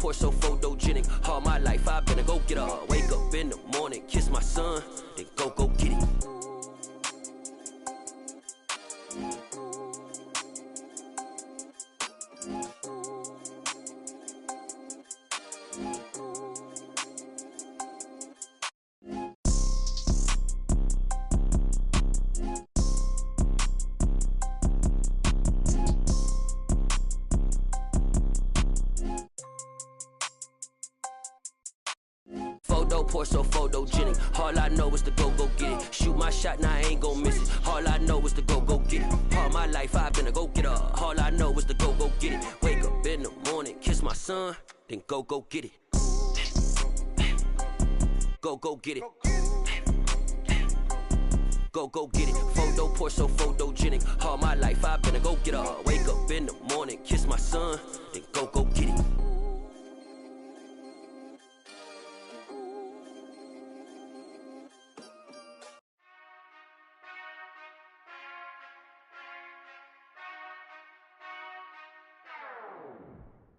pour so photogenic. All my life I've been a go-getter. Wake up in the morning, kiss my son, then go get it. Photo pour so photogenic. All I know is to go get it. Shoot my shot, now I ain't gon' miss it. All I know is to go get it. All my life I've been a go-getter. All I know is to go get it. Wake up in the morning, kiss my son, then go get it. Go get it. Go get it. Photo pour so photogenic. All my life I've been a go-getter. Wake up in the morning, kiss my son, then go get it.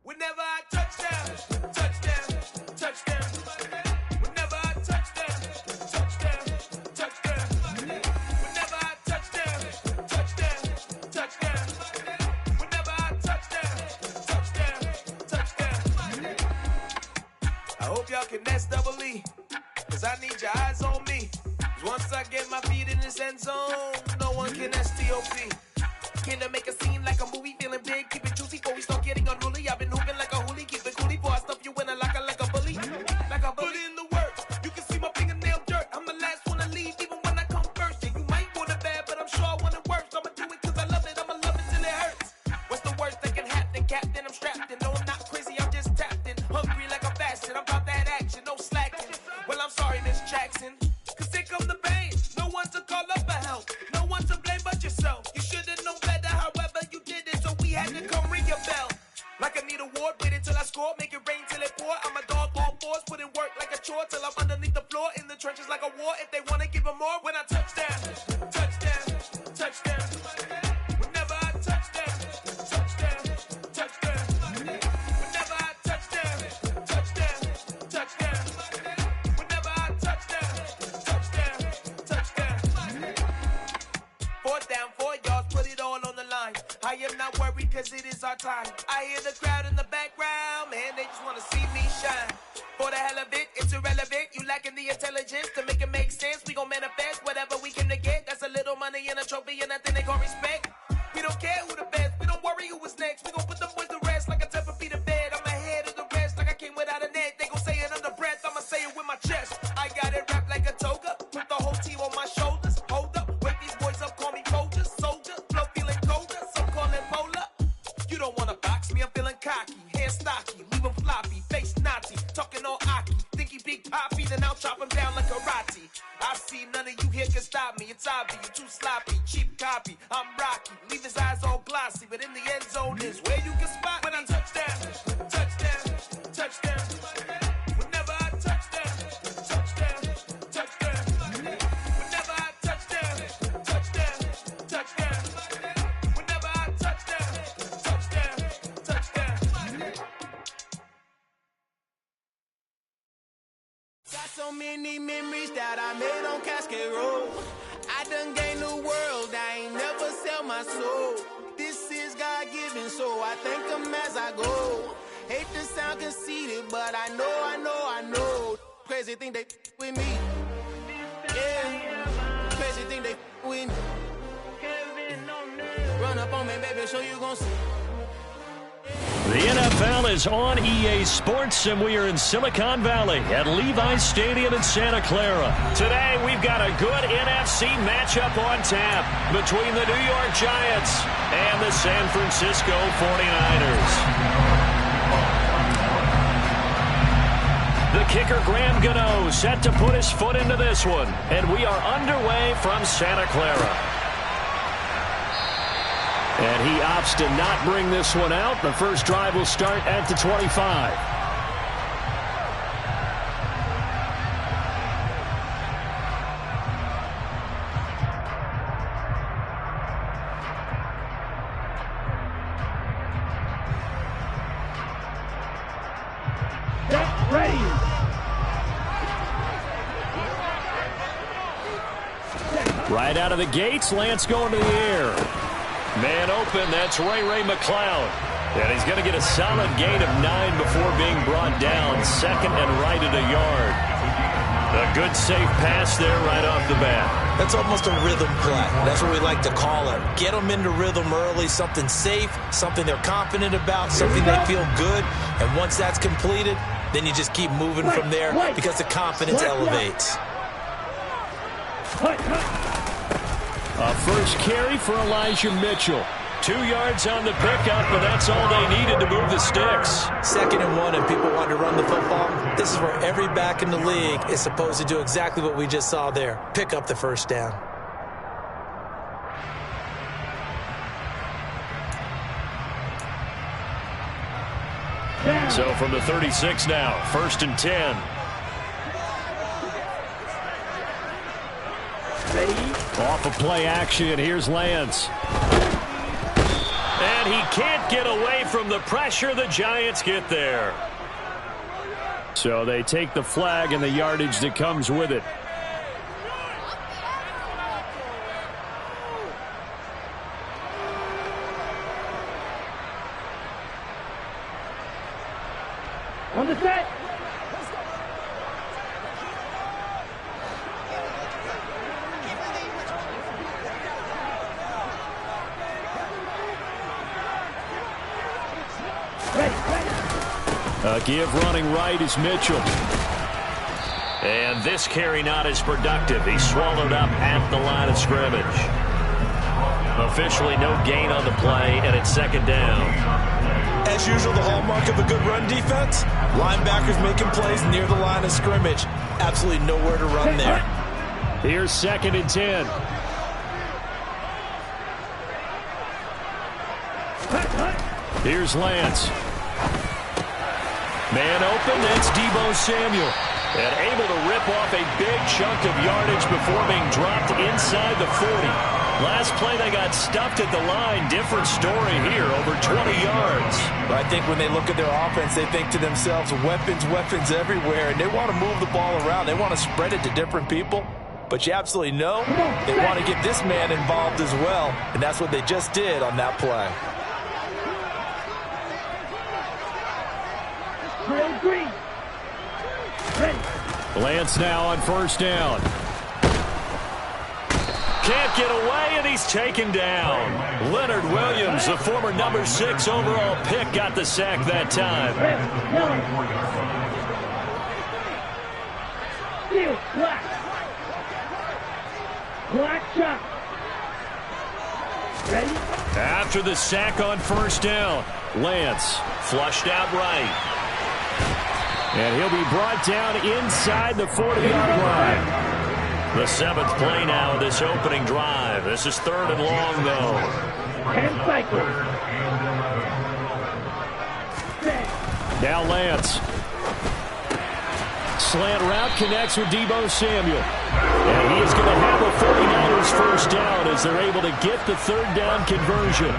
Whenever I touchdown, touchdown, touchdown. Whenever I touchdown, touchdown, touchdown. Whenever I touchdown, touchdown, touchdown. Whenever I touchdown, touchdown. I hope y'all can nest double E, cause I need your eyes on me. Cause once I get my feet in this end zone, no one can STOP. Can to make a scene like a movie, feeling big, keep it juicy before we start getting unruly. I've been hooping like a hoolie, keep it coolie before I stuff you in a locker like a bully. Like a bully in the work, you can see my fingernail dirt. I'm the last one to leave, even when I come first. Yeah, you might want it bad, but I'm sure I want it worse. I'ma do it cause I love it, I'ma love it till it hurts. What's the worst that can happen, Captain? I'm strapped in, no I'm not crazy, I'm just tapped in. Hungry like I'm fasting, I'm about that action, no slacking. Well I'm sorry, Miss Jackson, cause here come the pain. No one to call up for help, no one to blame but yourself. You should've known better, however you did it, so we had to come ring your bell. Like I need a ward, wait until I score, make it rain till it pour. I'm a dog on force, put in work like a chore till I'm underneath the floor, in the trenches like a war. If they wanna give them more, when I touchdown, touchdown, touchdown. Whenever I touchdown, touchdown, touchdown. Whenever I touchdown, touchdown, touchdown. Whenever I touchdown, touchdown, touchdown. Fourth down, 4 yards, put it all on the line. I am not worried cause it is our time. I hear the crowd in the background, man, they just wanna see me shine. For the hell of it, it's irrelevant. You lacking the intelligence to make it make sense. We gon' manifest whatever we can to get. That's a little money and a trophy and nothing they gon' respect. We don't care who the best, we don't worry who is next. We gon' put them boys to rest like a 10 feet of bed. I'm ahead of the rest like I came without a net. They gon' say it under breath, I'ma say it with my chest. I got it wrapped like a toga, put the whole team on my shoulders. Hold up, wake these boys up, call me soldier, soldier. Flow feeling colder, some call it polar. You don't wanna box me, I'm feeling cocky. Hair stocky, leave him floppy, face naughty. Talking all aki, think he big poppy, then I'll chop him down like karate. I see none of you here can stop me. It's obvious, you too sloppy, cheap copy. I'm Rocky, leave his eyes all glossy, but in the end zone is where you can spot when I touchdown, touchdown, touchdown. Whenever I touchdown, touchdown, touchdown. Whenever I touchdown, touchdown, touchdown. Whenever I touchdown, touchdown, touchdown. Got so many memories that I made on Cascade Road. I done gained the world, I ain't never sell my soul. This is God-given, so I thank him as I go. Hate to sound conceited, but I know. Crazy thing they with me. Yeah, crazy thing they with me. Run up on me, baby, so you gon' see. The NFL is on EA Sports, and we are in Silicon Valley at Levi's Stadium in Santa Clara. Today, we've got a good NFC matchup on tap between the New York Giants and the San Francisco 49ers. The kicker, Graham Gano, set to put his foot into this one, and we are underway from Santa Clara. And he opts to not bring this one out. The first drive will start at the 25. Ready. Right out of the gates, Lance going to the air. Man open, that's Ray McLeod. And he's going to get a solid gain of 9 before being brought down. Second and right at a yard. A good safe pass there right off the bat. That's almost a rhythm play. That's what we like to call it. Get them into rhythm early, something safe, something they're confident about, something they feel good. And once that's completed, then you just keep moving from there because the confidence elevates. A first carry for Elijah Mitchell. 2 yards on the pickup, but that's all they needed to move the sticks. 2nd and 1, and people want to run the football. This is where every back in the league is supposed to do exactly what we just saw there. Pick up the first down. So from the 36 now, 1st and 10. Off of play action, here's Lance. And he can't get away from the pressure. The Giants get there. So they take the flag and the yardage that comes with it. On the set. A give running right is Mitchell. And this carry not as productive. He's swallowed up at the line of scrimmage. Officially no gain on the play, and it's 2nd down. As usual, the hallmark of a good run defense, linebackers making plays near the line of scrimmage. Absolutely nowhere to run there. Here's 2nd and 10. Here's Lance. Man open, that's Deebo Samuel. And able to rip off a big chunk of yardage before being dropped inside the 40. Last play they got stuffed at the line. Different story here, over 20 yards. But I think when they look at their offense, they think to themselves, weapons everywhere, and they want to move the ball around. They want to spread it to different people. But you absolutely know they want to get this man involved as well, and that's what they just did on that play. Lance now on 1st down. Can't get away, and he's taken down. Leonard Williams, the former number 6 overall pick, got the sack that time. Black shot. Ready? After the sack on 1st down, Lance flushed out right. And he'll be brought down inside the 40-yard line. The 7th play now of this opening drive. This is 3rd and long, though. 10 cycles. Now Lance. Slant route connects with Deebo Samuel. And he is going to have a 49ers first down as they're able to get the 3rd down conversion.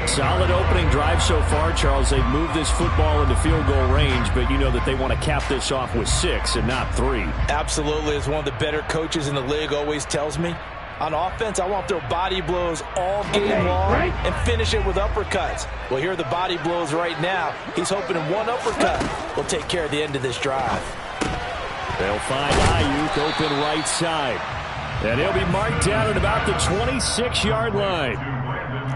Solid opening drive so far, Charles. They've moved this football into field goal range, but you know that they want to cap this off with 6 and not 3. Absolutely. As one of the better coaches in the league always tells me, on offense, I want their body blows all game long and finish it with uppercuts. Well, here are the body blows right now. He's hoping in one uppercut will take care of the end of this drive. They'll find Ayuk open right side. And he'll be marked down at about the 26-yard line.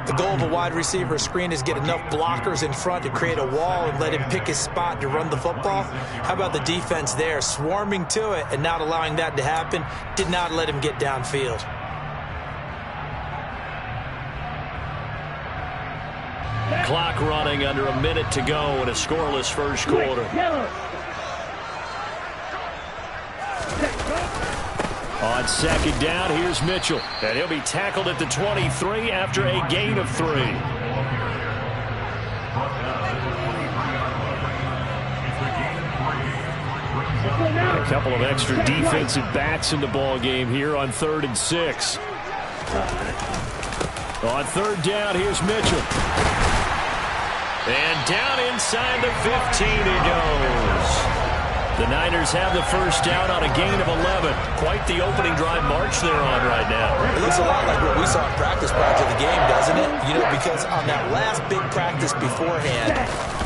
The goal of a wide receiver screen is get enough blockers in front to create a wall and let him pick his spot to run the football. How about the defense there, swarming to it and not allowing that to happen? Did not let him get downfield. Clock running under a minute to go in a scoreless first quarter. On 2nd down, here's Mitchell. And he'll be tackled at the 23 after a gain of 3. A couple of extra defensive backs in the ball game here on 3rd and 6. On 3rd down, here's Mitchell. And down inside the 15 he goes. The Niners have the first down on a gain of 11. Quite the opening drive march they're on right now. It looks a lot like what we saw in practice prior to the game, doesn't it? You know, because on that last big practice beforehand,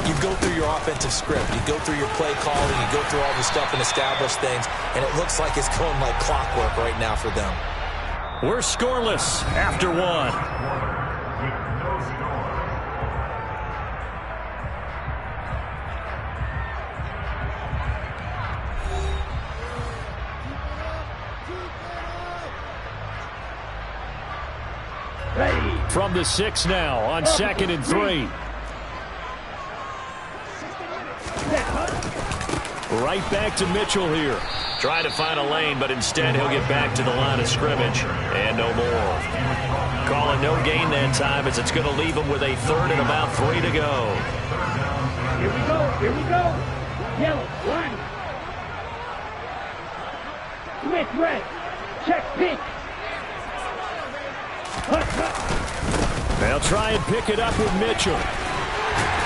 you go through your offensive script. You go through your play calling. You go through all the stuff and establish things. And it looks like it's going like clockwork right now for them. We're scoreless after one. From the 6 now on 2nd and 3. Right back to Mitchell here. Trying to find a lane, but instead he'll get back to the line of scrimmage. And no more. Calling no gain that time as it's going to leave him with a 3rd and about 3 to go. Here we go. Here we go. Yellow. One. Switch red. Check pink. They'll try and pick it up with Mitchell.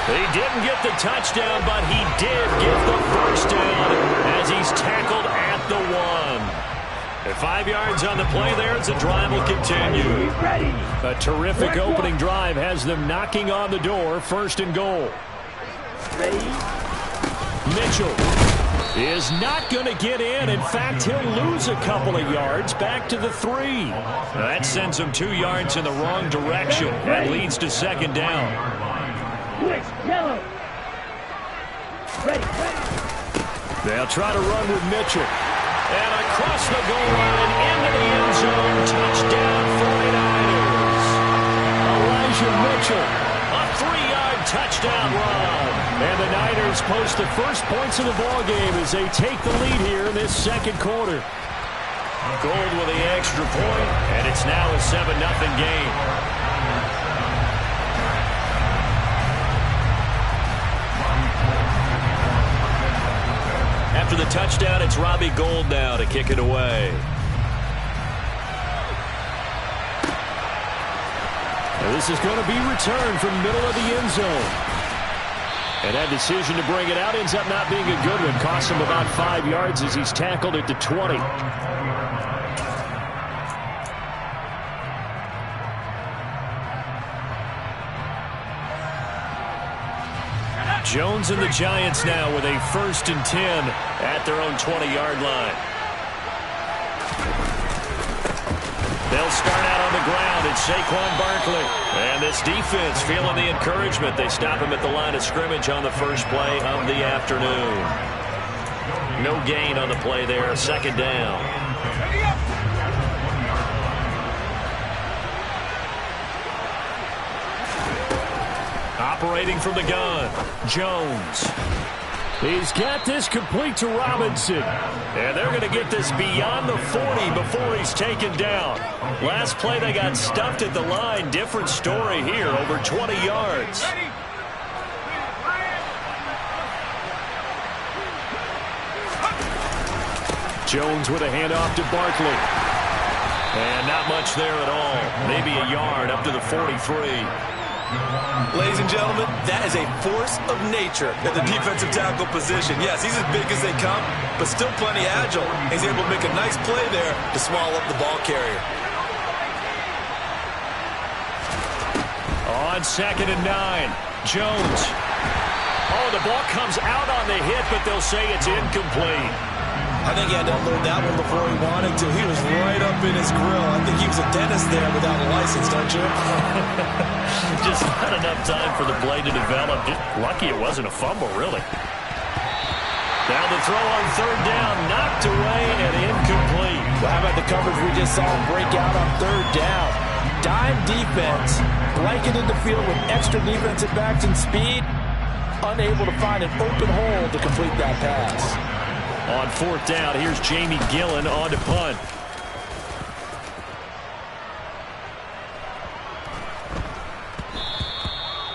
He didn't get the touchdown, but he did get the first down as he's tackled at the 1. At 5 yards on the play there as the drive will continue. A terrific opening drive has them knocking on the door. 1st and goal. Mitchell is not going to get in. In fact, he'll lose a couple of yards back to the 3. That sends him 2 yards in the wrong direction and leads to 2nd down. Yellow. They'll try to run with Mitchell. And across the goal line into the end zone. Touchdown 49ers. Elijah Mitchell. A 3-yard touchdown run. And the Niners post the first points of the ball game as they take the lead here in this 2nd quarter. Gold with the extra point, and it's now a 7-0 game. After the touchdown, it's Robbie Gould now to kick it away. Now this is going to be returned from the middle of the end zone. And that decision to bring it out ends up not being a good one. Costs him about 5 yards as he's tackled at the 20. Jones and the Giants now with a 1st and 10 at their own 20-yard line. They'll start out on the ground. It's Saquon Barkley. And this defense feeling the encouragement. They stop him at the line of scrimmage on the first play of the afternoon. No gain on the play there. 2nd down. Operating from the gun, Jones. He's got this complete to Robinson. And they're going to get this beyond the 40 before he's taken down. Last play they got stuffed at the line. Different story here, over 20 yards. Jones with a handoff to Barkley. And not much there at all. Maybe a yard up to the 43. Ladies and gentlemen, that is a force of nature at the defensive tackle position. Yes, he's as big as they come, but still plenty agile. He's able to make a nice play there to swallow up the ball carrier. On 2nd and 9, Jones. Oh, the ball comes out on the hit, but they'll say it's incomplete. I think he had to unload that one before he wanted to. He was right up in his grill. I think he was a dentist there without a license, don't you? Just not enough time for the play to develop. Just lucky it wasn't a fumble, really. Down the throw on 3rd down, knocked away and incomplete. Well, how about the coverage we just saw him break out on 3rd down? Dime defense, blanketed the field with extra defensive backs and speed, unable to find an open hole to complete that pass. On 4th down, here's Jamie Gillen on to punt.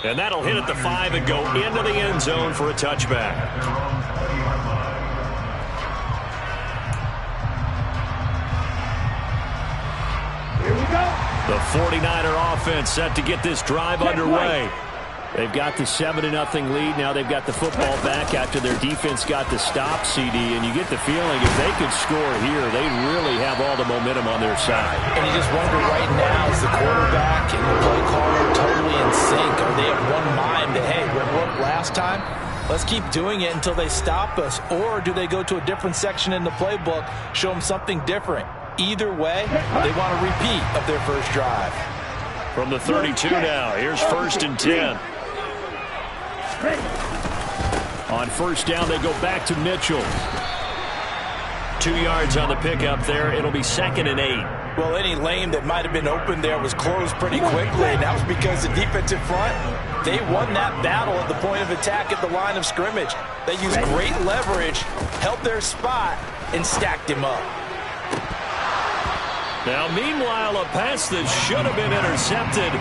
And that'll hit at the 5 and go into the end zone for a touchback. Here we go. The 49er offense set to get this drive underway. They've got the 7-0 lead. Now they've got the football back after their defense got the stop, CD. And you get the feeling if they could score here, they really have all the momentum on their side. And you just wonder right now, is the quarterback and the play caller totally in sync? Are they of one mind that, hey, what worked last time? Let's keep doing it until they stop us. Or do they go to a different section in the playbook, show them something different? Either way, they want a repeat of their first drive. From the 32 now, here's 1st and 10. On 1st down, they go back to Mitchell. 2 yards on the pickup there. It'll be 2nd and 8. Well, any lane that might have been open there was closed pretty quickly, and that was because the defensive front, they won that battle at the point of attack at the line of scrimmage. They used great leverage, held their spot, and stacked him up. Now, meanwhile, a pass that should have been intercepted,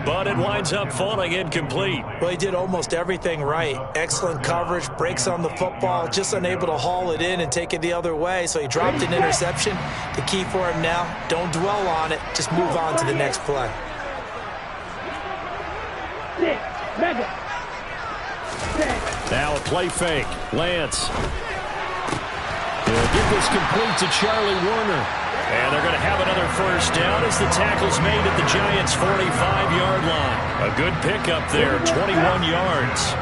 but it winds up falling incomplete. Well, he did almost everything right. Excellent coverage, breaks on the football, just unable to haul it in and take it the other way, so he dropped an interception. The key for him now, don't dwell on it, just move on to the next play. Now a play fake. Lance. He'll get this complete to Charlie Warner. And they're going to have another 1st down as the tackle's made at the Giants' 45-yard line. A good pickup there, 21 yards.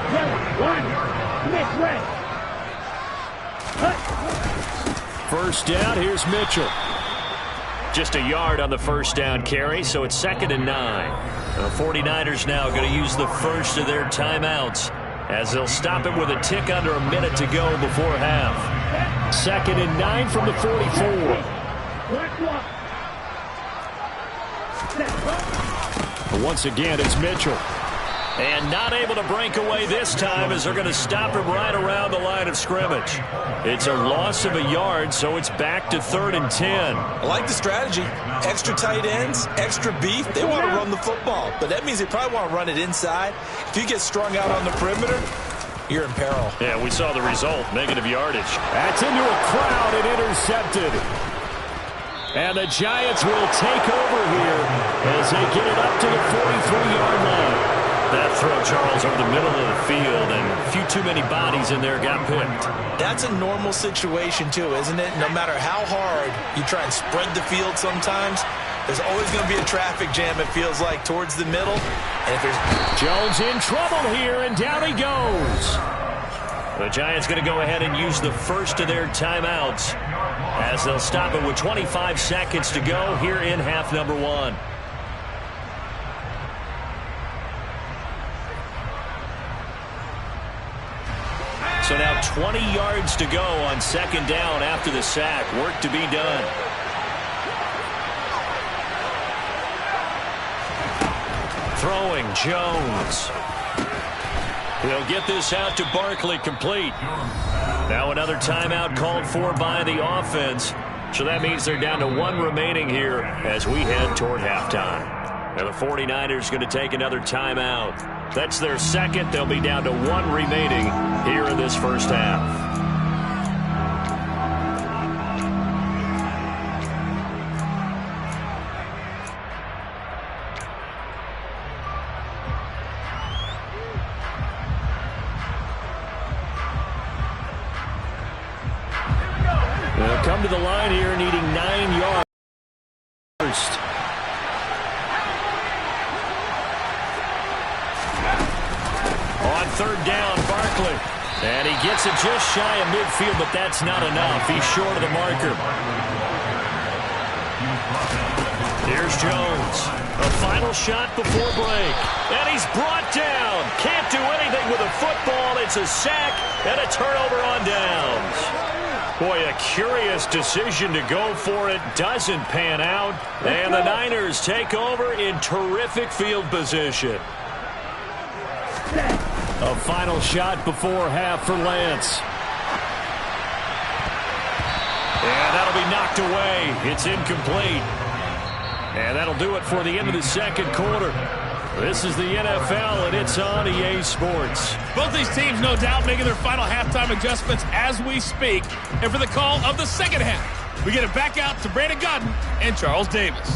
1st down, here's Mitchell. Just a yard on the 1st down carry, so it's 2nd and 9. The 49ers now going to use the first of their timeouts as they'll stop it with a tick under a minute to go before half. 2nd and 9 from the 44. Once again, it's Mitchell. And not able to break away this time as they're going to stop him right around the line of scrimmage. It's a loss of a yard, so it's back to 3rd and 10. I like the strategy. Extra tight ends, extra beef. They want to run the football, but that means they probably want to run it inside. If you get strung out on the perimeter, you're in peril. Yeah, we saw the result, negative yardage. That's into a crowd and intercepted. And the Giants will take over here as they get it up to the 43-yard line. That throw, Charles, over the middle of the field, and a few too many bodies in there got picked. That's a normal situation, too, isn't it? No matter how hard you try and spread the field sometimes, there's always going to be a traffic jam, it feels like, towards the middle. And if there's Jones in trouble here, and down he goes. The Giants going to go ahead and use the first of their timeouts as they'll stop it with 25 seconds to go here in half number 1. So now 20 yards to go on 2nd down after the sack. Work to be done. Throwing Jones. He'll get this out to Barkley, complete. Now another timeout called for by the offense. So that means they're down to 1 remaining here as we head toward halftime. Now the 49ers going to take another timeout. That's their 2nd. They'll be down to 1 remaining here in this first half. They'll come to the line here needing 9 yards. On 3rd down, Barkley. And he gets it just shy of midfield, but that's not enough. He's short of the marker. Here's Jones. A final shot before break. And he's brought down. Can't do anything with a football. It's a sack and a turnover on downs. Boy, a curious decision to go for it. Doesn't pan out. And the Niners take over in terrific field position. A final shot before half for Lance. And that'll be knocked away. It's incomplete. And that'll do it for the end of the 2nd quarter. This is the NFL, and it's on EA Sports. Both these teams, no doubt, making their final halftime adjustments as we speak. And for the call of the 2nd half, we get it back out to Brandon Godden and Charles Davis.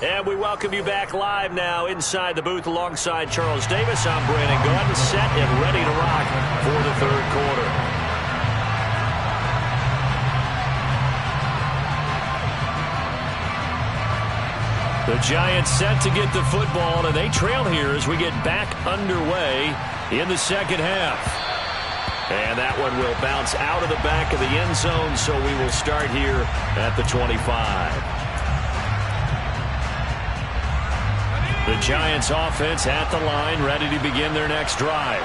And we welcome you back live now inside the booth alongside Charles Davis. I'm Brandon Gaudin, set and ready to rock for the third quarter. The Giants set to get the football, and they trail here as we get back underway in the second half. And that one will bounce out of the back of the end zone, so we will start here at the 25. The Giants offense at the line, ready to begin their next drive.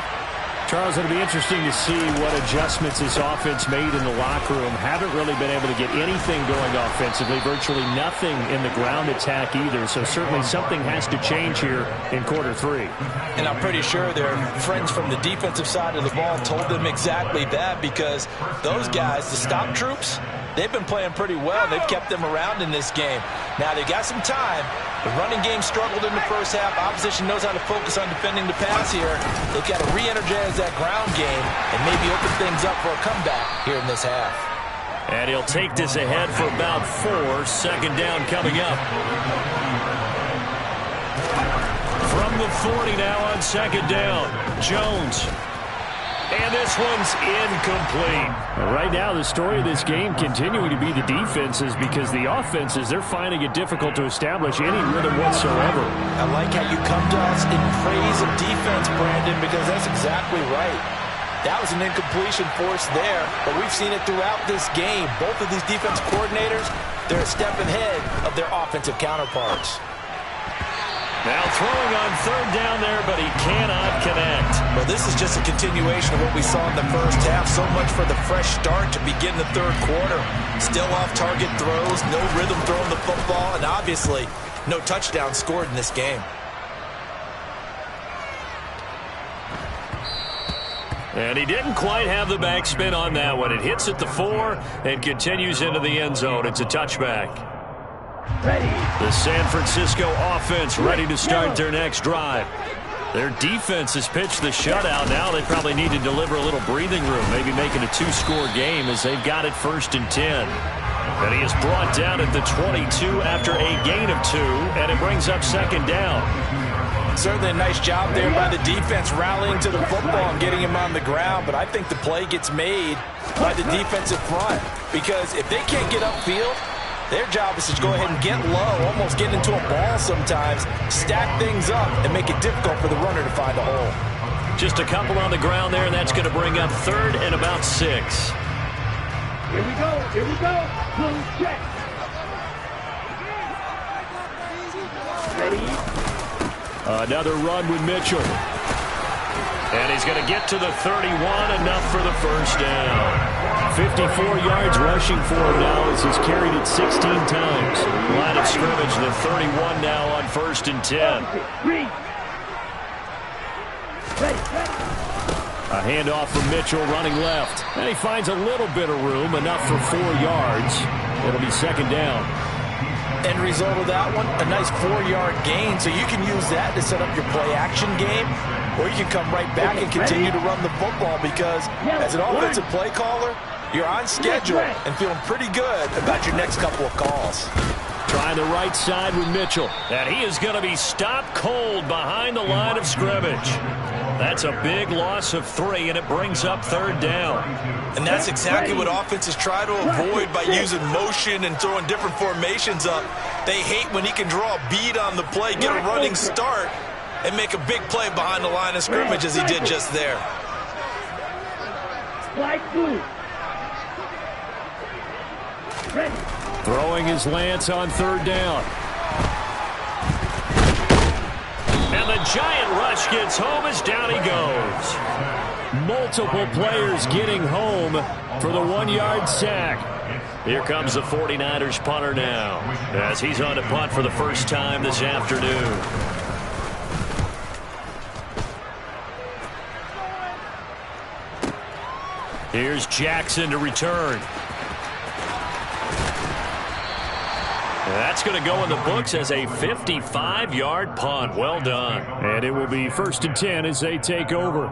Charles, it'll be interesting to see what adjustments this offense made in the locker room. Haven't really been able to get anything going offensively, virtually nothing in the ground attack either. So certainly something has to change here in quarter three. And I'm pretty sure their friends from the defensive side of the ball told them exactly that, because those guys, the stop troops, they've been playing pretty well. They've kept them around in this game. Now they've got some time. The running game struggled in the first half. Opposition knows how to focus on defending the pass here. They've got to re-energize that ground game and maybe open things up for a comeback here in this half. And he'll take this ahead for about 4. Second down coming up. From the 40 now on second down, Jones. And this one's incomplete. Right now, the story of this game continuing to be the defenses, because the offenses, they're finding it difficult to establish any rhythm whatsoever. I like how you come to us in praise of defense, Brandon, because that's exactly right. That was an incompletion forced there, but we've seen it throughout this game. Both of these defense coordinators, they're a step ahead of their offensive counterparts. Now throwing on third down there, but he cannot connect. Well, this is just a continuation of what we saw in the first half. So much for the fresh start to begin the third quarter. Still off-target throws, no rhythm throwing the football, and obviously no touchdown scored in this game. And he didn't quite have the backspin on that one. It hits at the 4 and continues into the end zone. It's a touchback. Ready. The San Francisco offense ready to start their next drive. Their defense has pitched the shutout. Now they probably need to deliver a little breathing room, maybe making a 2-score game as they've got it 1st and 10. And he is brought down at the 22 after a gain of 2, and it brings up second down. Certainly a nice job there by the defense rallying to the football and getting him on the ground, but I think the play gets made by the defensive front, because if they can't get upfield, their job is to go ahead and get low, almost get into a ball sometimes, stack things up, and make it difficult for the runner to find a hole. Just a couple on the ground there, and that's going to bring up 3rd and about 6. Here we go. Here we go. Close check. Ready. Another run with Mitchell. And he's going to get to the 31, enough for the first down. 54 yards rushing for him now as he's carried it 16 times. Line of scrimmage, the 31 now on 1st and 10. A handoff from Mitchell running left. And he finds a little bit of room, enough for 4 yards. It'll be second down. End result of that one, a nice 4-yard gain, so you can use that to set up your play-action game, or you can come right back and continue to run the football, because as an offensive play caller, you're on schedule and feeling pretty good about your next couple of calls. Trying the right side with Mitchell. And he is going to be stopped cold behind the line of scrimmage. That's a big loss of 3, and it brings up 3rd down. And that's exactly what offenses try to avoid by using motion and throwing different formations up. They hate when he can draw a bead on the play, get a running start, and make a big play behind the line of scrimmage as he did just there. Throwing his Lance on 3rd down. And the giant rush gets home as down he goes. Multiple players getting home for the 1-yard sack. Here comes the 49ers punter now, as he's on to punt for the first time this afternoon. Here's Jackson to return. That's going to go in the books as a 55-yard punt. Well done. And it will be 1st and 10 as they take over.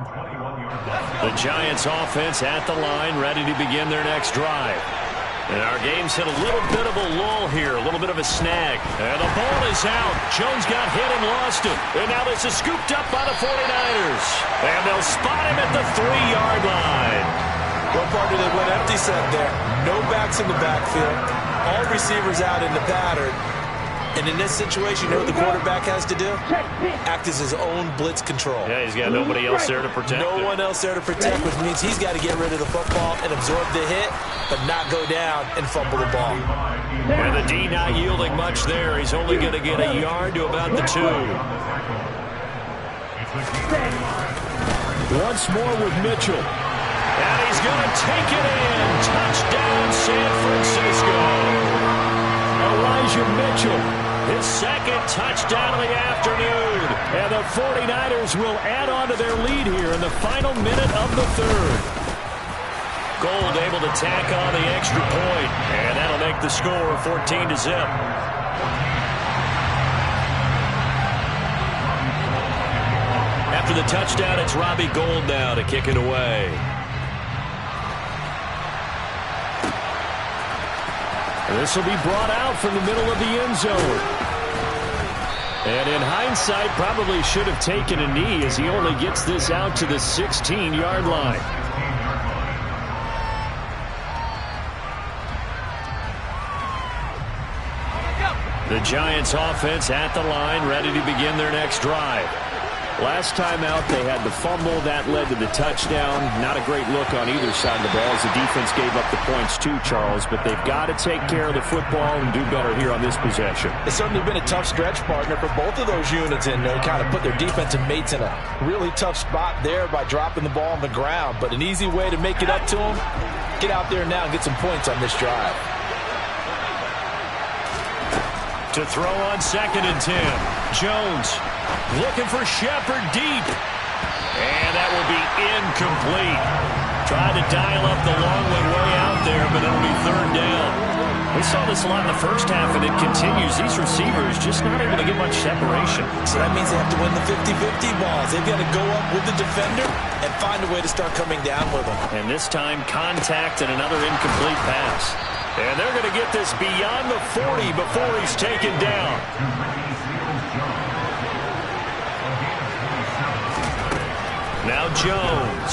The Giants offense at the line, ready to begin their next drive. And our game's hit a little bit of a lull here, a little bit of a snag. And the ball is out. Jones got hit and lost it. And now this is scooped up by the 49ers. And they'll spot him at the 3-yard line. Well, partner, they went empty set there. No backs in the backfield. All receivers out in the pattern. And in this situation, you know what the quarterback has to do? Act as his own blitz control. Yeah, he's got nobody else there to protect No one else there to protect, which means he's got to get rid of the football and absorb the hit, but not go down and fumble the ball. And the D not yielding much there. He's only going to get a yard to about the 2. Once more with Mitchell. And he's going to take it in. Touchdown, San Francisco. Elijah Mitchell. His second touchdown of the afternoon. And the 49ers will add on to their lead here in the final minute of the 3rd. Gold able to tack on the extra point. And that'll make the score 14-0. After the touchdown, it's Robbie Gould now to kick it away. This will be brought out from the middle of the end zone. And in hindsight, probably should have taken a knee as he only gets this out to the 16-yard line. The Giants offense at the line, ready to begin their next drive. Last time out, they had the fumble. That led to the touchdown. Not a great look on either side of the ball as the defense gave up the points too, Charles. But they've got to take care of the football and do better here on this possession. It's certainly been a tough stretch, partner, for both of those units. And they kind of put their defensive mates in a really tough spot there by dropping the ball on the ground. But an easy way to make it up to them, get out there now and get some points on this drive. To throw on 2nd and 10. Jones looking for Shepard deep. And that will be incomplete. Tried to dial up the long one way out there, but it'll be 3rd down. We saw this a lot in the first half, and it continues. These receivers just not able to get much separation. So that means they have to win the 50-50 balls. They've got to go up with the defender and find a way to start coming down with them. And this time, contact and another incomplete pass. And they're going to get this beyond the 40 before he's taken down. Now Jones.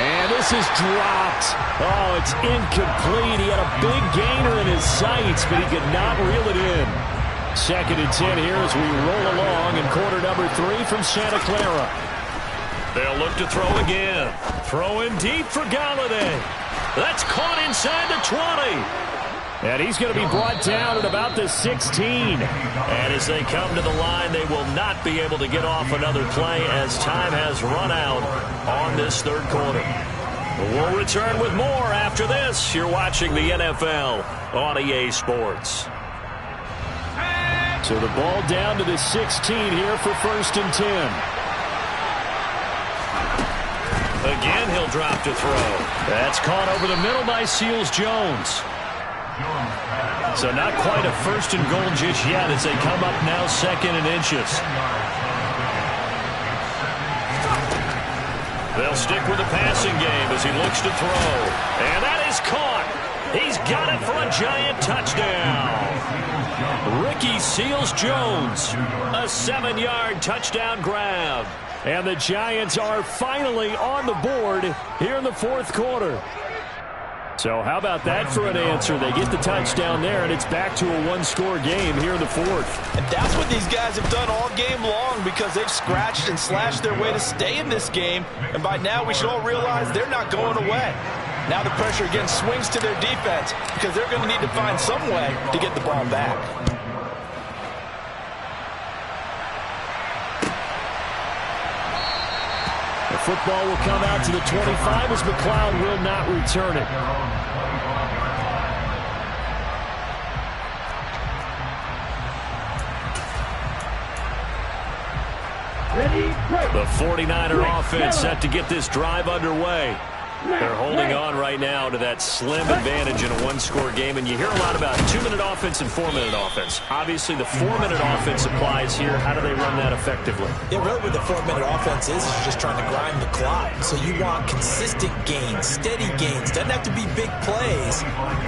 And this is dropped. Oh, it's incomplete. He had a big gainer in his sights, but he could not reel it in. 2nd and 10 here as we roll along in quarter number 3 from Santa Clara. They'll look to throw again. Throwing deep for Galladay. That's caught inside the 20. And he's going to be brought down at about the 16. And as they come to the line, they will not be able to get off another play as time has run out on this 3rd quarter. We'll return with more after this. You're watching the NFL on EA Sports. So the ball down to the 16 here for 1st and 10. Again, he'll drop to throw. That's caught over the middle by Seals-Jones. So not quite a 1st and goal just yet as they come up now 2nd and inches. They'll stick with the passing game as he looks to throw. And that is caught. He's got it for a Giant touchdown. Ricky Seals-Jones, a 7-yard touchdown grab. And the Giants are finally on the board here in the 4th quarter. So how about that for an answer? They get the touchdown there, and it's back to a 1-score game here in the 4th. And that's what these guys have done all game long because they've scratched and slashed their way to stay in this game. And by now, we should all realize they're not going away. Now the pressure again swings to their defense because they're going to need to find some way to get the ball back. The football will come out to the 25 as McLeod will not return it. The 49er offense set to get this drive underway. They're holding on right now to that slim advantage in a one-score game, and you hear a lot about 2-minute offense and 4-minute offense. Obviously, the 4-minute offense applies here. How do they run that effectively? Yeah, really what the 4-minute offense is just trying to grind the clock. So you want consistent gains, steady gains. Doesn't have to be big plays,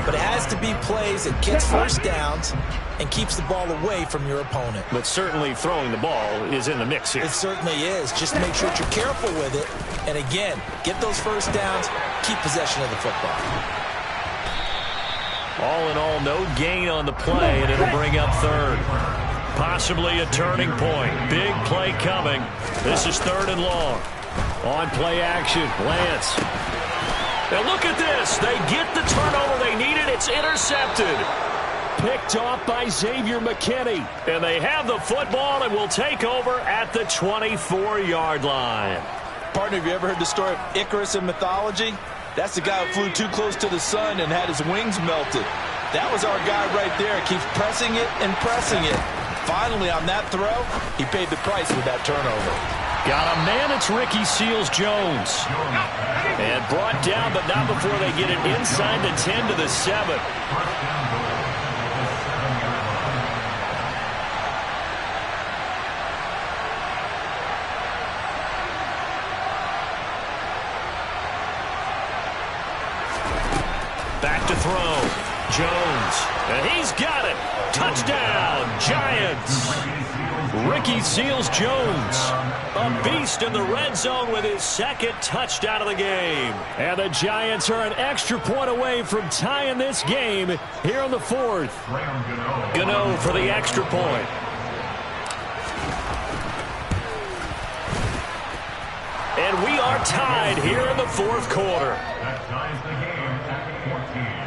but it has to be plays that gets first downs and keeps the ball away from your opponent. But certainly throwing the ball is in the mix here. It certainly is. Just make sure that you're careful with it. And again, get those first downs, keep possession of the football. All in all, no gain on the play, and it'll bring up third. Possibly a turning point. Big play coming. This is 3rd and long. On play action, Lance. Now look at this. They get the turnover they needed. It's intercepted. Picked off by Xavier McKinney. And they have the football and will take over at the 24-yard line. Partner, have you ever heard the story of Icarus in mythology? That's the guy who flew too close to the sun and had his wings melted. That was our guy right there. Keeps pressing it and pressing it. Finally, on that throw, he paid the price with that turnover. Got a man, it's Ricky Seals-Jones. And brought down, but not before they get it inside the 10 to the 7. Back to throw. Jones. And he's got it. Touchdown, Giants. Ricky Seals-Jones. A beast in the red zone with his 2nd touchdown of the game. And the Giants are an extra point away from tying this game here in the 4th. Gano for the extra point. And we are tied here in the 4th quarter. That ties the game at 14.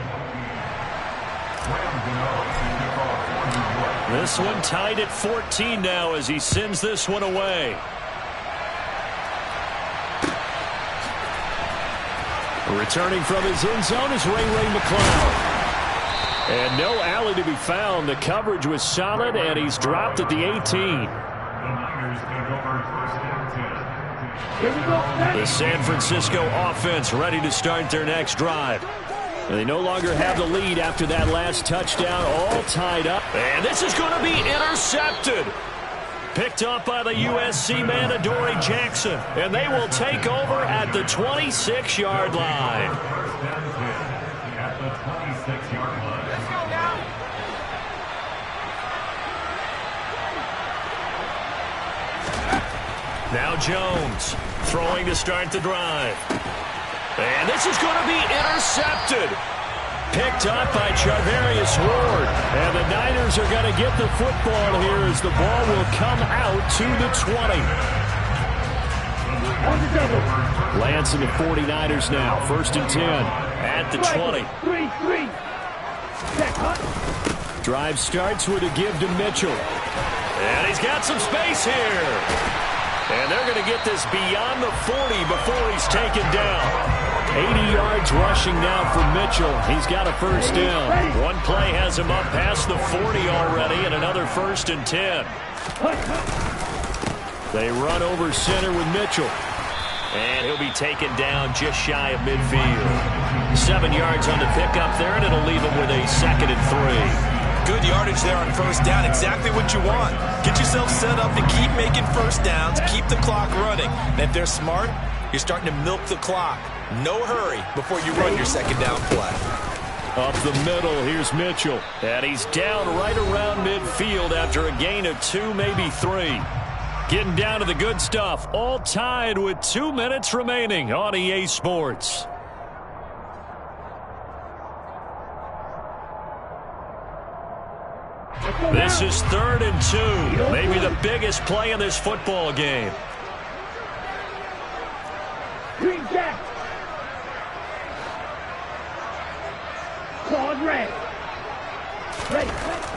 This one tied at 14 now as he sends this one away. Returning from his end zone is Ray McCloud. And no alley to be found. The coverage was solid, and he's dropped at the 18. The Niners take over 1st and 10. The San Francisco offense ready to start their next drive. And they no longer have the lead after that last touchdown, all tied up. And this is going to be intercepted. Picked up by the USC man, Adoree Jackson. And they will take over at the 26-yard line. 1st and 10 at the 26-yard line. Let's go now. Now Jones throwing to start the drive. And this is going to be intercepted. Picked up by Charvarius Ward. And the Niners are going to get the football here as the ball will come out to the 20. Lance and the 49ers now. 1st and 10 at the 20. Drive starts with a give to Mitchell. And he's got some space here. And they're going to get this beyond the 40 before he's taken down. 80 yards rushing now for Mitchell. He's got a 1st down. One play has him up past the 40 already, and another 1st and 10. They run over center with Mitchell. And he'll be taken down just shy of midfield. 7 yards on the pickup there, and it'll leave him with a 2nd and 3. Good yardage there on 1st down. Exactly what you want. Get yourself set up and keep making 1st downs. Keep the clock running. And if they're smart, you're starting to milk the clock. No hurry before you run your 2nd down play. Up the middle, here's Mitchell. And he's down right around midfield after a gain of 2, maybe 3. Getting down to the good stuff. All tied with 2 minutes remaining on EA Sports. This is 3rd and 2. Maybe the biggest play in this football game. Green Jack. Claude Red.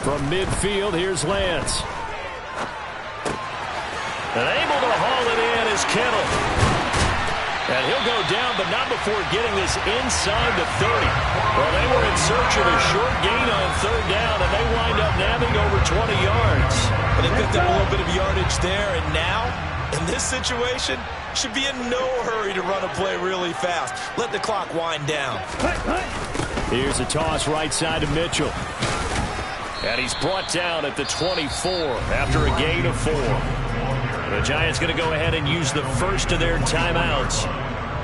From midfield, here's Lance. And able to haul it in is Kittle. And he'll go down, but not before getting this inside the 30. Well, they were in search of a short gain on 3rd down, and they wind up nabbing over 20 yards. But they picked up a little bit of yardage there, and now In this situation, should be in no hurry to run a play really fast. Let the clock wind down. Here's a toss right side to Mitchell. And he's brought down at the 24 after a gain of 4. The Giants going to go ahead and use the first of their timeouts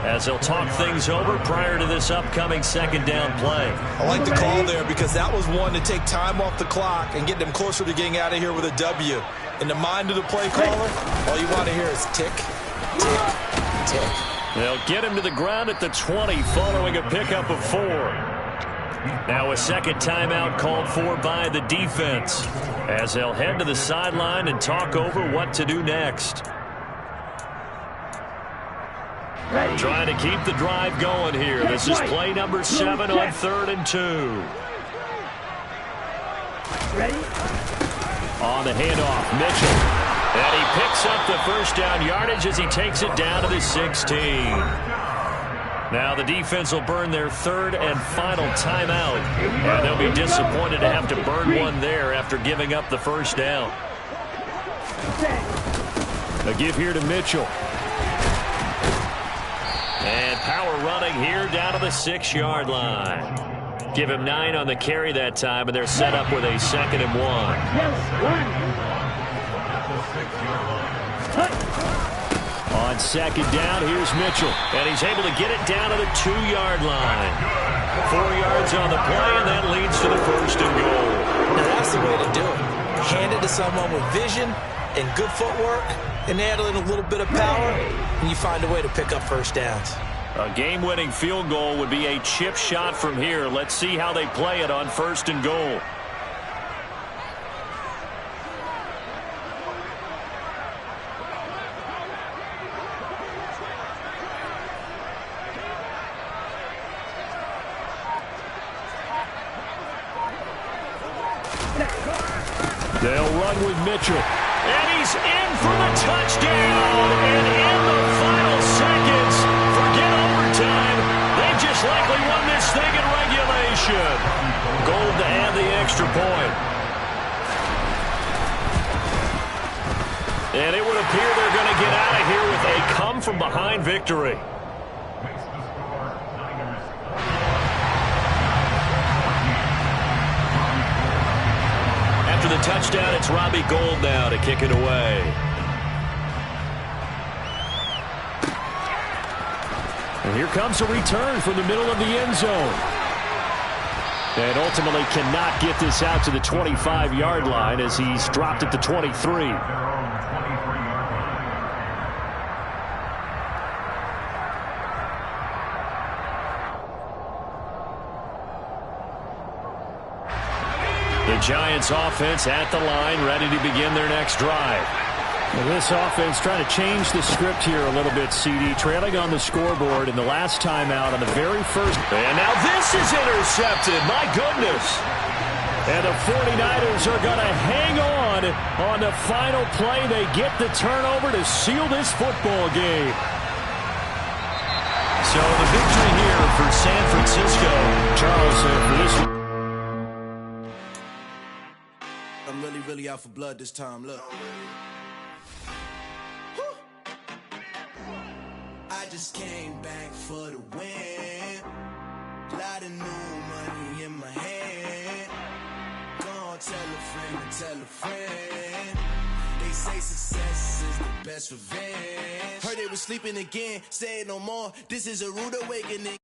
as they'll talk things over prior to this upcoming second down play. I like the call there because that was one to take time off the clock and get them closer to getting out of here with a W. In the mind of the play caller, all you want to hear is tick, tick, tick. They'll get him to the ground at the 20 following a pickup of 4. Now a second timeout called for by the defense as they'll head to the sideline and talk over what to do next. Trying to keep the drive going here. This is play number 7 on 3rd and 2. On the handoff, Mitchell. And he picks up the first down yardage as he takes it down to the 16. Now the defense will burn their 3rd and final timeout. And they'll be disappointed to have to burn one there after giving up the first down. A give here to Mitchell. And power running here down to the 6-yard line. Give him 9 on the carry that time, and they're set up with a 2nd and 1. On second down, here's Mitchell. And he's able to get it down to the 2-yard line. 4 yards on the play, and that leads to the 1st and goal. Now that's the way to do it. Hand it to someone with vision and good footwork, and add in a little bit of power, and you find a way to pick up first downs. A game-winning field goal would be a chip shot from here. Let's see how they play it on 1st and goal. They'll run with Mitchell. And he's in for the touchdown. And in the final seconds, forget overtime. They just likely won this thing in regulation. Gold to add the extra point. And it would appear they're going to get out of here with a come-from-behind victory. After the touchdown, it's Robbie Gould now to kick it away. And here comes a return from the middle of the end zone. And ultimately cannot get this out to the 25-yard line as he's dropped at the 23. The Giants offense at the line, ready to begin their next drive. Well, this offense trying to change the script here a little bit, CD. Trailing on the scoreboard in the last timeout on the very first. And now this is intercepted. My goodness. And the 49ers are going to hang on the final play. They get the turnover to seal this football game. So the victory here for San Francisco. Charles, for this one. I'm really out for blood this time. Look. I just came back for the win. Lot of new money in my hand. Gonna tell a friend and tell a friend. They say success is the best revenge. Heard they was sleeping again, say it no more. This is a rude awakening.